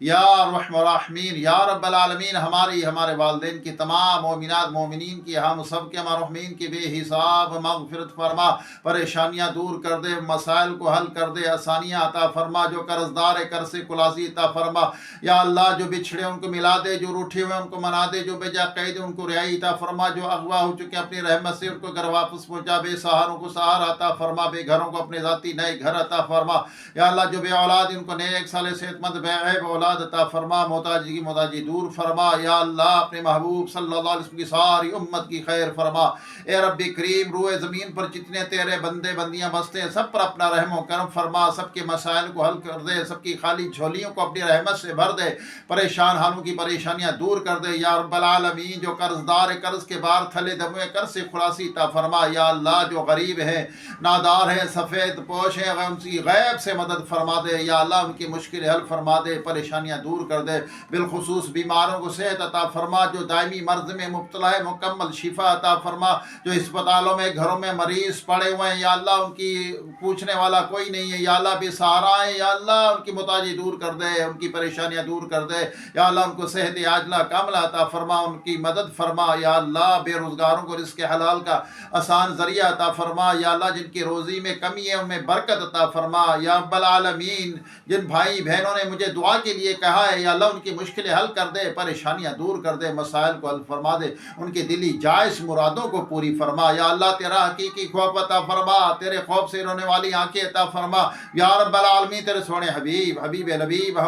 یا رحم الرحمین یا رب العالمین ہمارے والدین کی تمام مومنات مومنین کی ہم سب کے مرحومین کی بے حساب مغفرت فرما، پریشانیاں دور کر دے، مسائل کو حل کر دے، آسانیاں عطا فرما، جو قرض دار ہے قرض سے خلاصی عطا فرما یا اللہ، جو بچھڑے ان کو ملا دے، جو روٹھے ہوئے ان کو منا دے، جو بے جا قید ان کو رہائی عطا فرما، جو اغوا ہو چکے اپنی رحمت سے ان کو گھر واپس پہنچا، بے سہاروں کو سہارا عطا فرما، بے گھروں کو اپنے ذاتی نئے گھر عطا فرما یا اللہ، جو بے اولاد ان کو نیک صالح صحت مند بے عیب اولاد عطا فرما، محتاجی کی محتاجی دور فرما یا اللہ، اپنے محبوب صلی اللہ علیہ وسلم کی ساری امت کی خیر فرما اے رب کریم، روئے زمین پر جتنے تیرے بندے بندیاں بستے ہیں سب پر اپنا رحم و کرم فرما، سب کے مسائل کو حل کر دے، سب کی خالی جھولیوں کو اپنی رحمت سے بھر دے، پریشان حالوں کی پریشانیاں دور کر دے یا رب العالمین، جو قرض دار ہے قرض کے بار تھلے دموے قرض سے خلاصی عطا فرما یا اللہ، جو غریب ہے نادار ہے سفید پوش ہے ان کی غیب سے مدد فرما دے یا اللہ، ان کی مشکل حل فرما دے، پریشانیاں دور کر دے، بالخصوص بیماروں کو صحت عطا فرما، جو دائمی مرض میں مبتلا ہے مکمل شفا عطا فرما، جو اسپتالوں میں گھروں میں مریض پڑے ہوئے ہیں یا اللہ ان کی پوچھنے والا کوئی نہیں ہے یا اللہ، بے سہارا ہے یا اللہ، ان کی محتاجی دور کر دے، ان کی پریشانیاں دور کر دے یا اللہ، ان کو صحت عاجلہ کاملہ عطا فرما، ان کی مدد فرما یا اللہ، بے روزگاروں کو رزق حلال کا آسان ذریعہ عطا فرما یا اللہ، جن کی روزی میں کمی ہے ان میں برکت عطا فرما یا رب العالمین، جن بھائی بہنوں نے مجھے دعا کے لیے کہا ہے یا اللہ، ان کی مشکلیں حل کر دے، پریشانیاں دور کر دے، مسائل کو حل فرما دے، ان کے دلی جائز مرادوں کو پوری فرما یا اللہ، تیرا حقیقی خوف عطا فرما، تیرے خوف سے رونے والی آنکھیں عطا فرما یا رب العالمین، تیرے سونے حبیب لبیب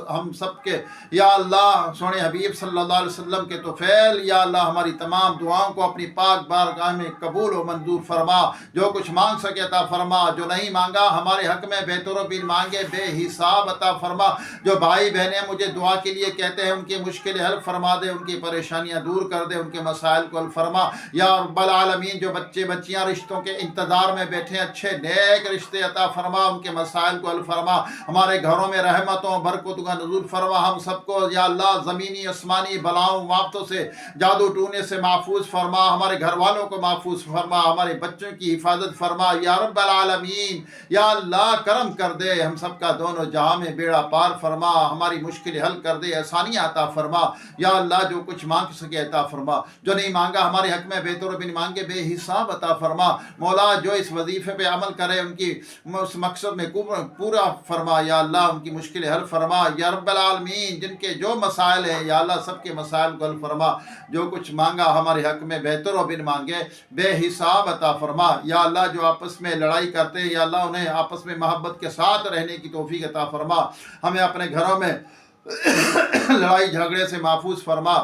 ہم سب کے یا اللہ، سونے حبیب صلی اللہ علیہ وسلم کے طفیل یا اللہ، ہماری تمام دعاؤں کو اپنی پاک بارگاہ میں قبول و منظور فرما، جو کچھ مانگ سکے عطا فرما، جو نہیں مانگا ہمارے حق میں بہتر و بین مانگے بے حساب عطا فرما، جو بھائی بہنیں مجھے دعا کے لیے کہتے ہیں ان کی مشکلیں حل فرما دے، ان کی پریشانیاں دور کر دے، ان کے مسائل کو حل فرما یا رب العالمین، جو بچے بچیاں رشتوں کے انتظار میں بیٹھے اچھے نیک رشتے عطا فرما، ان کے مسائل کو حل فرما، ہمارے گھروں میں رحمتوں برکتوں کا نزول فرما، ہم سب کو یا اللہ زمینی آسمانی بلاؤں آفتوں سے جادو ٹونے سے محفوظ فرما، ہمارے گھر والوں کو محفوظ فرما، ہمارے بچوں کی حفاظت فرما یا رب العالمین یا اللہ، کرم کر دے، ہم سب کا دونوں جہاں میں بیڑا پار فرما، ہماری مشکل حل کر دے، آسانیاں عطا فرما یا اللہ، جو کچھ مانگ سکے عطا فرما، جو نہیں مانگا ہمارے حق میں بہتر و بن مانگے بے حساب عطا فرما مولا، جو اس وظیفے پہ عمل کرے ان کی اس مقصد میں پورا فرما یا اللہ، ان کی مشکل حل فرما یا رب العالمین، جن کے جو مسائل ہیں یا اللہ سب کے مسائل کو حل فرما، جو کچھ مانگا ہمارے حق میں بہتر و بن مانگے بے حساب عطا فرما یا اللہ، جو آپس میں لڑائی کرتے ہیں یا اللہ انہیں آپس میں محبت کے ساتھ رہنے کی توفیق عطا فرما، ہمیں اپنے گھروں میں لڑائی جھگڑے سے محفوظ فرما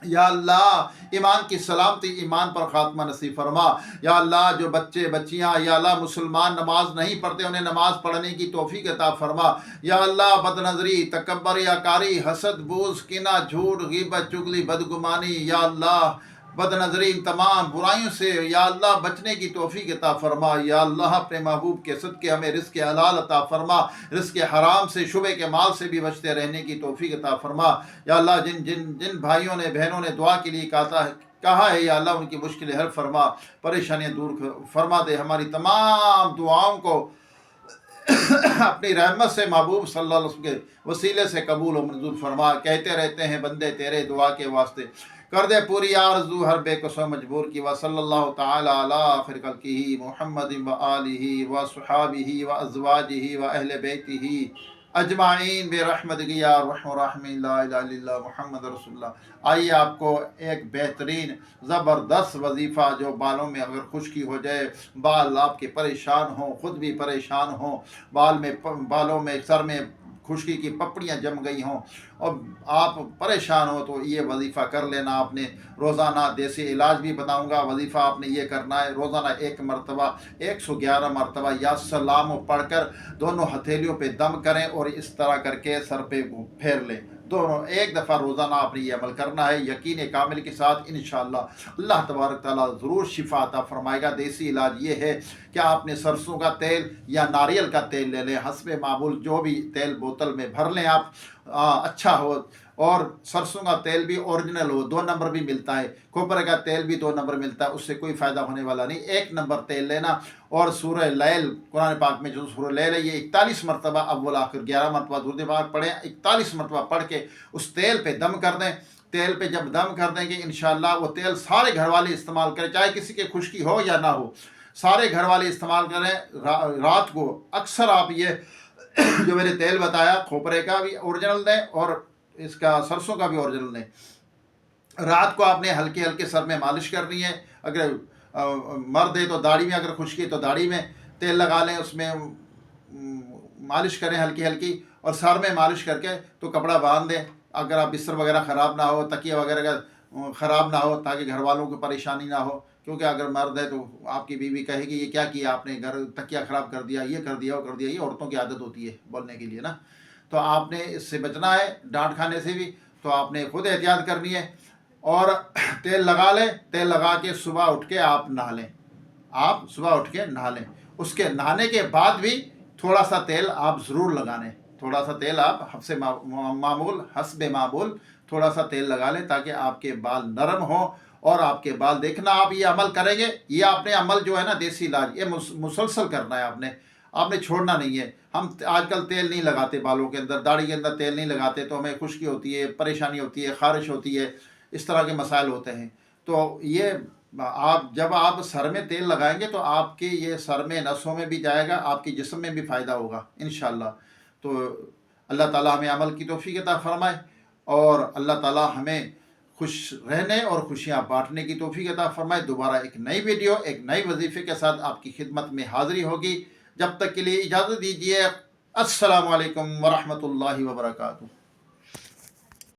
یا اللہ، ایمان کی سلامتی ایمان پر خاتمہ نصیب فرما یا اللہ، جو بچے بچیاں یا اللہ مسلمان نماز نہیں پڑھتے انہیں نماز پڑھنے کی توفیق عطا فرما یا اللہ، بد نظری تکبر یا کاری حسد بغض کینہ جھوٹ غیبت چغلی بدگمانی یا اللہ، بد نظری ان تمام برائیوں سے یا اللہ بچنے کی توفیق عطا فرما یا اللہ، اپنے محبوب کے صدقے ہمیں رزق حلال عطا فرما، رزق حرام سے شبے کے مال سے بھی بچتے رہنے کی توفیق عطا فرما یا اللہ، جن بھائیوں نے بہنوں نے دعا کے لیے کہا ہے یا اللہ، ان کی مشکلیں حل فرما، پریشانیاں دور فرما دے، ہماری تمام دعاؤں کو اپنی رحمت سے محبوب صلی اللہ علیہ وسلم کے وسیلے سے قبول و منظور فرما، کہتے رہتے ہیں بندے تیرے دعا کے واسطے کر دے پوری آرزو ہر بے کسو مجبور کی، وصلی اللہ تعالی علی خیر خلقہ محمد و آلہ و صحابہ و ازواجہ و اہل بیتہ اجمعین برحمتک یا ارحم الراحمین، لا الہ الا اللہ محمد رسول اللہ۔ آئیے آپ کو ایک بہترین زبردست وظیفہ، جو بالوں میں اگر خشکی ہو جائے، بال آپ کے پریشان ہوں، خود بھی پریشان ہوں، بالوں میں سر میں خشکی کی پپڑیاں جم گئی ہوں اور آپ پریشان ہو، تو یہ وظیفہ کر لینا آپ نے روزانہ۔ دیسی علاج بھی بتاؤں گا، وظیفہ آپ نے یہ کرنا ہے روزانہ 1 مرتبہ 111 مرتبہ یا سلام پڑھ کر دونوں ہتھیلیوں پہ دم کریں اور اس طرح کر کے سر پہ پھیر لیں، دونوں 1 دفعہ روزانہ آپ نے یہ عمل کرنا ہے، یقین کامل کے ساتھ انشاءاللہ اللہ تبارک تعالیٰ ضرور شفا عطا فرمائے گا۔ دیسی علاج یہ ہے کہ آپ نے سرسوں کا تیل یا ناریل کا تیل لے لیں، حسب معمول جو بھی تیل بوتل میں بھر لیں آپ، اچھا ہو، اور سرسوں کا تیل بھی اوریجنل ہو، 2 نمبر بھی ملتا ہے، کھوپرے کا تیل بھی 2 نمبر ملتا ہے، اس سے کوئی فائدہ ہونے والا نہیں، 1 نمبر تیل لینا۔ اور سورہ لیل قرآن پاک میں جو سورہ لیل ہے یہ 41 مرتبہ اول آخر 11 مرتبہ درود پاک پڑھیں، 41 مرتبہ پڑھ کے اس تیل پہ دم کر دیں۔ تیل پہ جب دم کر دیں گے انشاءاللہ وہ تیل سارے گھر والے استعمال کریں، چاہے کسی کے خشکی ہو یا نہ ہو، سارے گھر والے استعمال کریں۔ رات کو اکثر آپ یہ جو میں نے تیل بتایا کھوپرے کا بھی اوریجنل دیں اور اس کا سرسوں کا بھی اوریجنل دیں۔ رات کو آپ نے ہلکے ہلکے سر میں مالش کرنی ہے، اگر مرد ہے تو داڑھی میں، اگر خشکی ہے تو داڑھی میں تیل لگا لیں، اس میں مالش کریں ہلکی ہلکی، اور سر میں مالش کر کے تو کپڑا باندھ دیں، اگر آپ بستر وغیرہ خراب نہ ہو، تکیہ وغیرہ کا خراب نہ ہو، تاکہ گھر والوں کو پریشانی نہ ہو، کیونکہ اگر مرد ہے تو آپ کی بیوی کہے گی یہ کیا کیا آپ نے، گھر تکیہ خراب کر دیا، یہ کر دیا وہ کر دیا، یہ عورتوں کی عادت ہوتی ہے بولنے کے لیے نا، تو آپ نے اس سے بچنا ہے، ڈانٹ کھانے سے بھی، تو آپ نے خود احتیاط کرنی ہے۔ اور تیل لگا لیں، تیل لگا کے صبح اٹھ کے آپ نہا لیں، آپ صبح اٹھ کے نہا لیں، اس کے نہانے کے بعد بھی تھوڑا سا تیل آپ ضرور لگا لیں، تھوڑا سا تیل آپ حسب معمول تھوڑا سا تیل لگا لیں، تاکہ آپ کے بال نرم ہوں، اور آپ کے بال دیکھنا آپ یہ عمل کریں گے، یہ آپ نے عمل جو ہے نا دیسی علاج یہ مسلسل کرنا ہے، آپ نے چھوڑنا نہیں ہے۔ ہم آج کل تیل نہیں لگاتے بالوں کے اندر، داڑھی کے اندر تیل نہیں لگاتے، تو ہمیں خشکی ہوتی ہے، پریشانی ہوتی ہے، خارش ہوتی ہے، اس طرح کے مسائل ہوتے ہیں۔ تو یہ جب آپ سر میں تیل لگائیں گے تو آپ کے یہ سر میں نسوں میں بھی جائے گا، آپ کے جسم میں بھی فائدہ ہوگا انشاءاللہ۔ تو اللہ تعالیٰ ہمیں عمل کی توفیق عطا فرمائے، اور اللہ تعالیٰ ہمیں خوش رہنے اور خوشیاں بانٹنے کی توفیق عطا فرمائے۔ دوبارہ ایک نئی ویڈیو ایک نئی وظیفے کے ساتھ آپ کی خدمت میں حاضری ہوگی، جب تک کے لیے اجازت دیجیے۔ السلام علیکم ورحمۃ اللہ وبرکاتہ۔